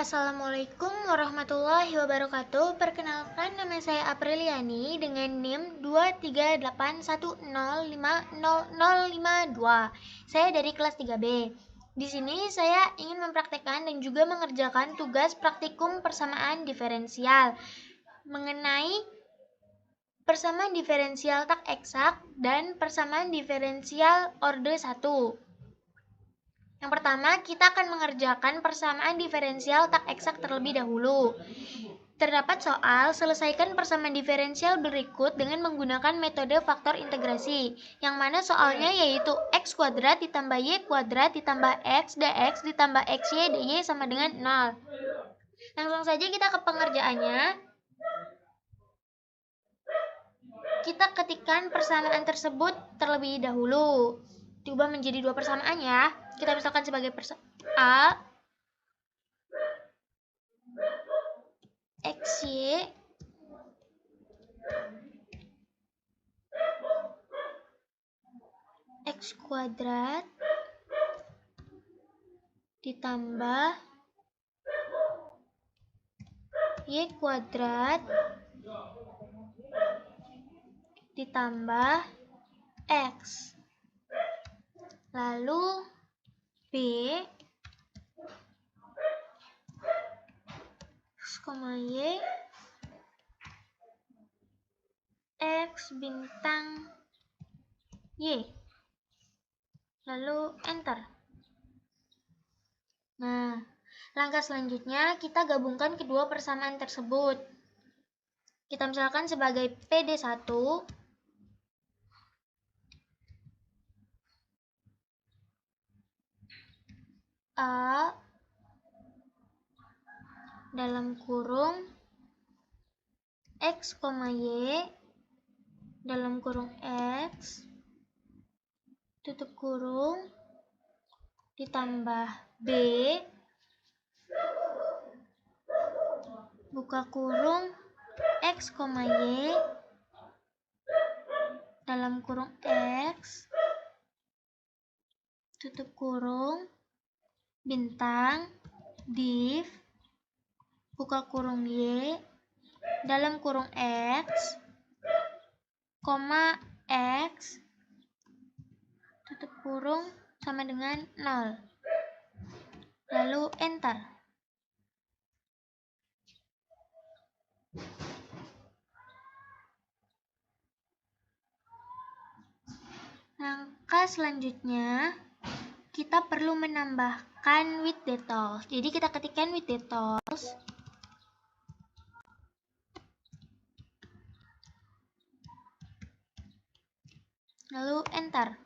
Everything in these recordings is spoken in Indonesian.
Assalamualaikum warahmatullahi wabarakatuh. Perkenalkan, nama saya Apriliani dengan NIM 23810500052. Saya dari kelas 3B. Di sini saya ingin mempraktekkan dan juga mengerjakan tugas praktikum persamaan diferensial mengenai persamaan diferensial tak eksak dan persamaan diferensial orde 1. Yang pertama, kita akan mengerjakan persamaan diferensial tak eksak terlebih dahulu. Terdapat soal, selesaikan persamaan diferensial berikut dengan menggunakan metode faktor integrasi, yang mana soalnya yaitu x kuadrat ditambah y kuadrat ditambah x dx ditambah xy dy sama dengan 0. Langsung saja kita ke pengerjaannya. Kita ketikkan persamaan tersebut terlebih dahulu. Diubah menjadi dua persamaan ya. Kita misalkan sebagai A xy x kuadrat ditambah y kuadrat ditambah x. Lalu B x, y x bintang y. Lalu enter. Nah, langkah selanjutnya kita gabungkan kedua persamaan tersebut. Kita misalkan sebagai PD1 A dalam kurung x, y dalam kurung x tutup kurung ditambah B buka kurung x, y dalam kurung x tutup kurung bintang div buka kurung y dalam kurung x, x tutup kurung sama dengan 0. Lalu enter. Langkah selanjutnya kita perlu menambahkan with details. Jadi kita ketikkan with details. Lalu enter.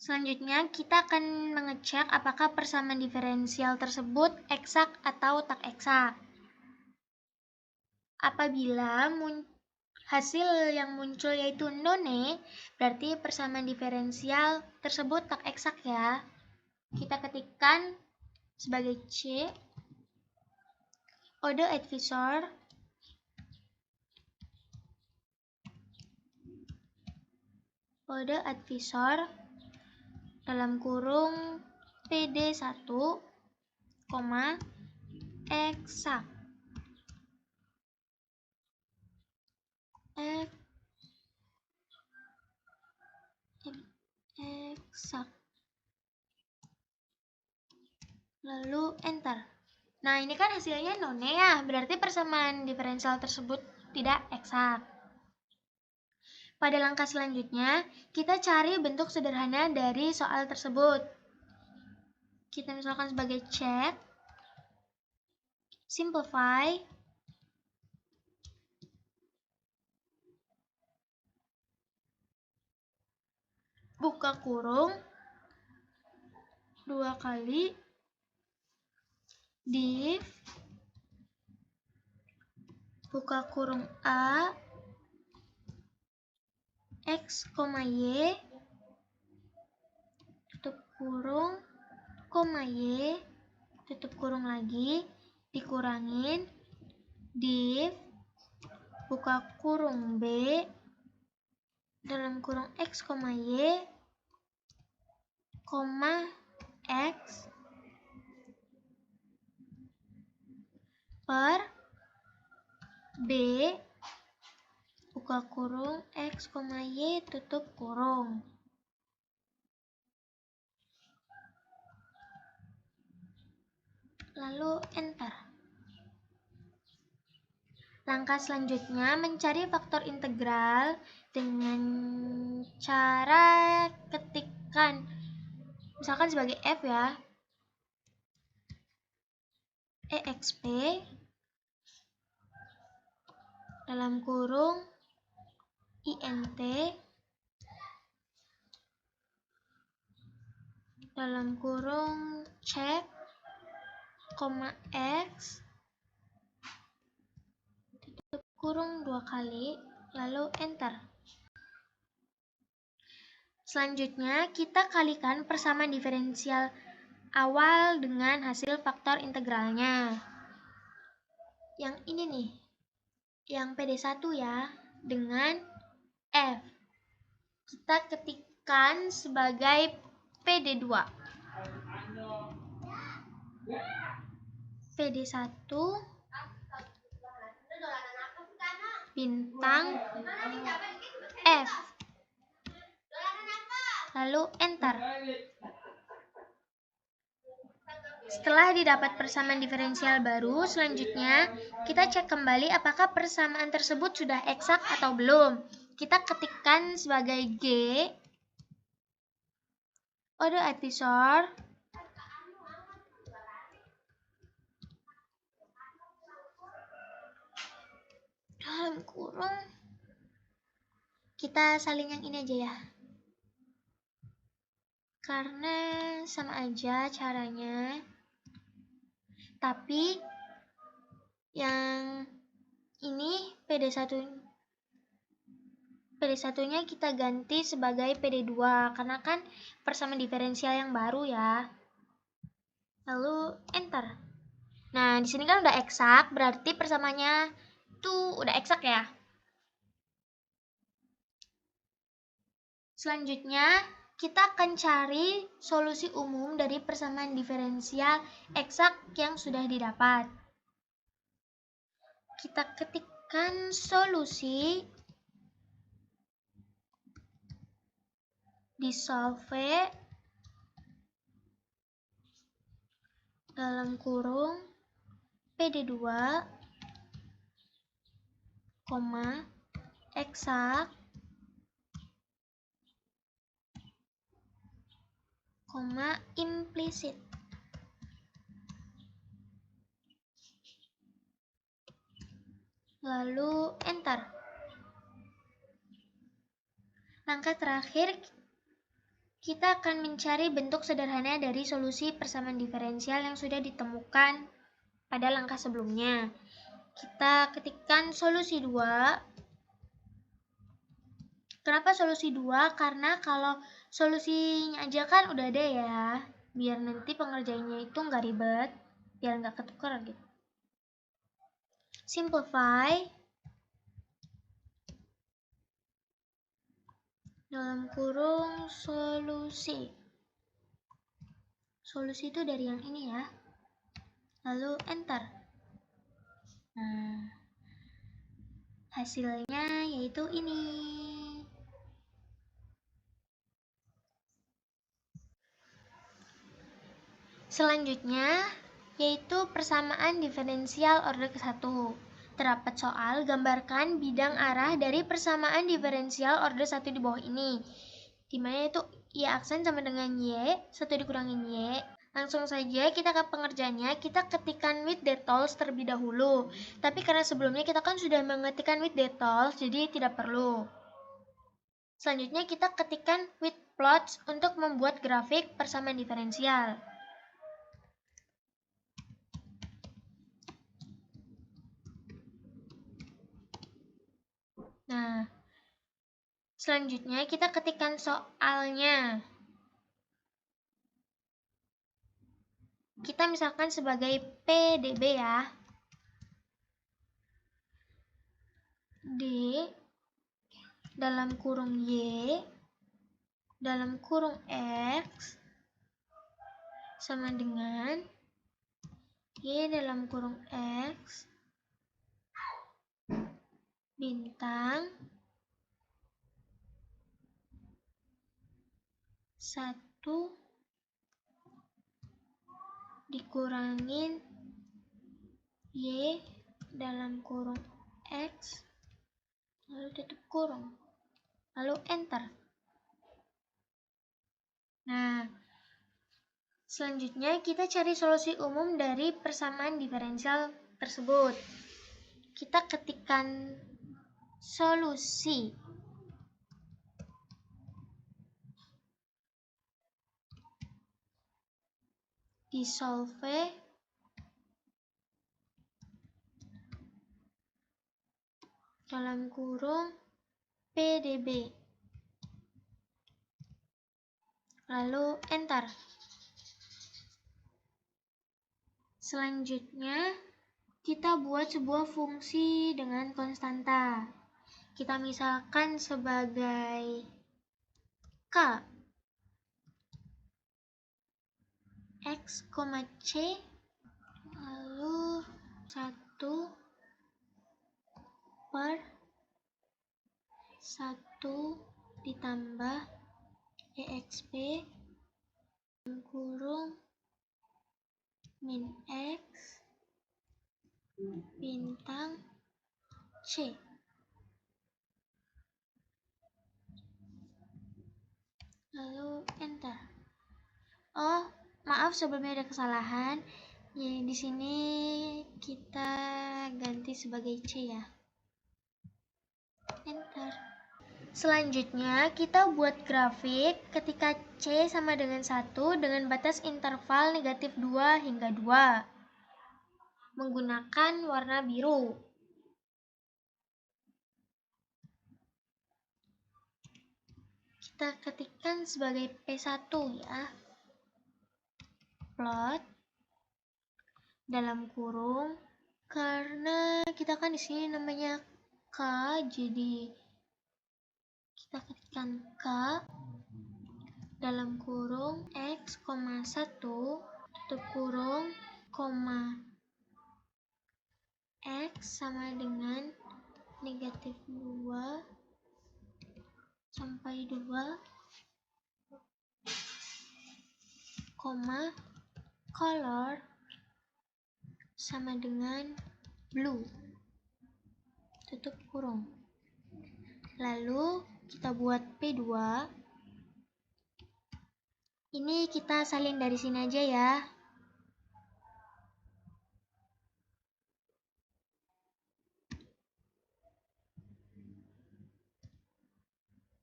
Selanjutnya kita akan mengecek apakah persamaan diferensial tersebut eksak atau tak eksak. Apabila hasil yang muncul yaitu none, berarti persamaan diferensial tersebut tak eksak ya. Kita ketikkan sebagai C kode advisor dalam kurung PD1, eksak. Eksak. Lalu enter. Nah, ini kan hasilnya none ya, berarti persamaan diferensial tersebut tidak eksak. Pada langkah selanjutnya, kita cari bentuk sederhana dari soal tersebut. Kita misalkan sebagai check, simplify, buka kurung 2 kali div buka kurung A x, y tutup kurung, y tutup kurung lagi dikurangin div buka kurung B dalam kurung x, y, x per B buka kurung X, Y tutup kurung. Lalu enter. Langkah selanjutnya mencari faktor integral dengan cara ketikkan misalkan sebagai F ya. EXP dalam kurung INT dalam kurung cek, X tutup kurung 2 kali, lalu enter. Selanjutnya kita kalikan persamaan diferensial awal dengan hasil faktor integralnya. Yang ini nih, yang PD1 ya, dengan F. Kita ketikkan sebagai PD2. PD1 bintang F. Lalu enter. Setelah didapat persamaan diferensial baru, selanjutnya kita cek kembali apakah persamaan tersebut sudah eksak atau belum. Kita ketikkan sebagai G. Kode advisor dalam kurung. Kita salin yang ini aja ya. Karena sama aja caranya. Tapi yang ini PD1-nya kita ganti sebagai PD2 karena kan persamaan diferensial yang baru ya. Lalu enter. Nah, di sini kan udah eksak, berarti persamaannya tuh udah eksak ya. Selanjutnya, kita akan cari solusi umum dari persamaan diferensial eksak yang sudah didapat. Kita ketikkan solusi disolve dalam kurung PD2, eksak, implisit. Lalu enter. Langkah terakhir, kita akan mencari bentuk sederhana dari solusi persamaan diferensial yang sudah ditemukan pada langkah sebelumnya. Kita ketikkan solusi 2. Kenapa solusi 2? Karena kalau solusinya aja kan udah ada ya. Biar nanti pengerjaannya itu nggak ribet. Biar nggak ketukar gitu. Simplify dalam kurung solusi. Solusi itu dari yang ini ya. Lalu enter. Nah, hasilnya yaitu ini. Selanjutnya yaitu persamaan diferensial order ke-1. Terdapat soal, gambarkan bidang arah dari persamaan diferensial order 1 di bawah ini. Dimana itu Y aksen sama dengan Y, 1 dikurangin Y. Langsung saja kita ke pengerjaannya, kita ketikkan with details terlebih dahulu. Tapi karena sebelumnya kita kan sudah mengetikkan with details, jadi tidak perlu. Selanjutnya kita ketikkan with plots untuk membuat grafik persamaan diferensial. Nah, selanjutnya kita ketikkan soalnya. Kita misalkan sebagai PDB ya. D dalam kurung Y dalam kurung X sama dengan Y dalam kurung X bintang 1 dikurangin Y dalam kurung X, lalu tutup kurung, lalu enter. Nah, selanjutnya kita cari solusi umum dari persamaan diferensial tersebut. Kita ketikkan solusi. Disolve dalam kurung PDB. Lalu enter. Selanjutnya, kita buat sebuah fungsi dengan konstanta. Kita misalkan sebagai K. X, C, lalu 1 per 1 ditambah EXP kurung min X bintang C. Lalu enter. Oh, maaf sebelumnya ada kesalahan. Ya, di sini kita ganti sebagai C ya. Enter. Selanjutnya, kita buat grafik ketika C sama dengan 1 dengan batas interval negatif 2 hingga 2. Menggunakan warna biru. Kita ketikkan sebagai P1 ya. Plot dalam kurung, karena kita kan di sini namanya K, jadi kita ketikkan K dalam kurung X, 1 tutup kurung, X sama dengan negatif 2 sampai 2, color sama dengan blue, tutup kurung. Lalu kita buat P2. Ini kita salin dari sini aja ya.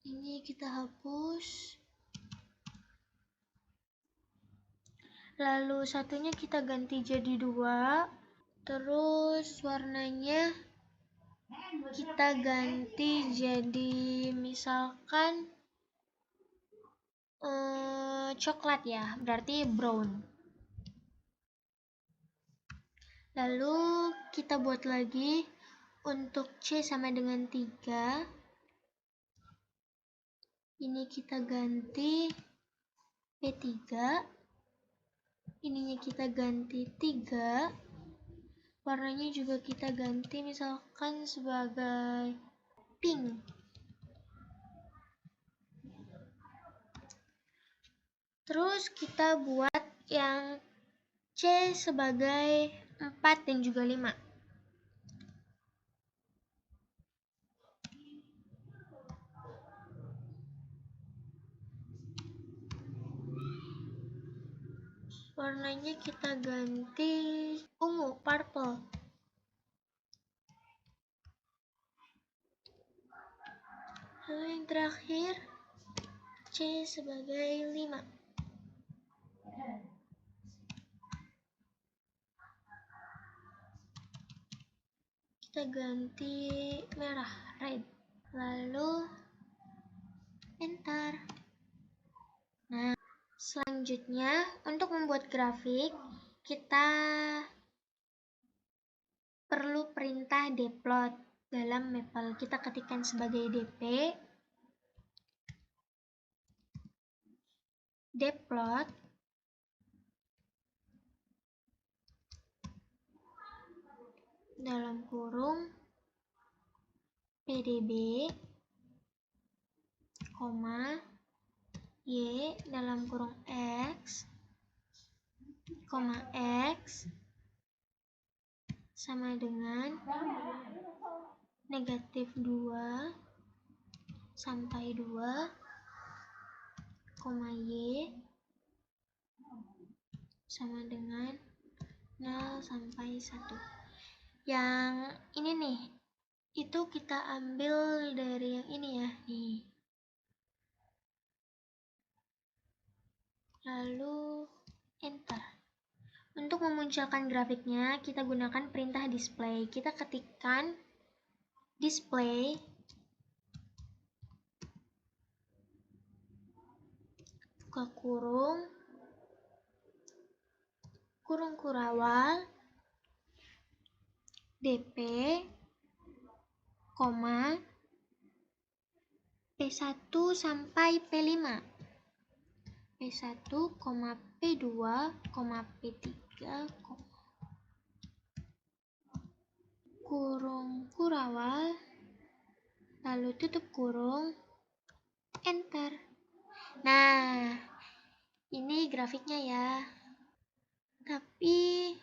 Ini kita hapus. Lalu satunya kita ganti jadi 2. Terus warnanya kita ganti jadi misalkan coklat ya, berarti brown. Lalu kita buat lagi untuk C sama dengan 3. Ini kita ganti P3. Ininya kita ganti 3. Warnanya juga kita ganti misalkan sebagai pink. Terus kita buat yang C sebagai 4 dan juga 5. Warnanya kita ganti ungu, purple. Lalu yang terakhir C sebagai 5. Kita ganti merah, red. Lalu enter. Nah, selanjutnya untuk membuat grafik kita perlu perintah dplot dalam Maple. Kita ketikkan sebagai dplot dalam kurung PDB, koma, Y dalam kurung X, koma X sama dengan negatif 2 sampai 2, koma Y sama dengan 0 sampai 1. Yang ini nih, itu kita ambil dari yang ini ya, nih. Lalu enter. Untuk memunculkan grafiknya, kita gunakan perintah display. Kita ketikkan display buka kurung kurawal DP, koma P1 sampai P5. P1, P2, P3, kurung kurawal, lalu tutup kurung, enter. Nah, ini grafiknya ya. Tapi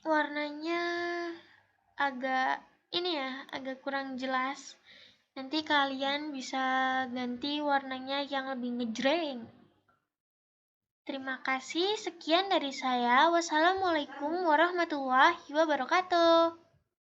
warnanya agak agak kurang jelas. Nanti kalian bisa ganti warnanya yang lebih ngejreng. Terima kasih, sekian dari saya. Wassalamualaikum warahmatullahi wabarakatuh.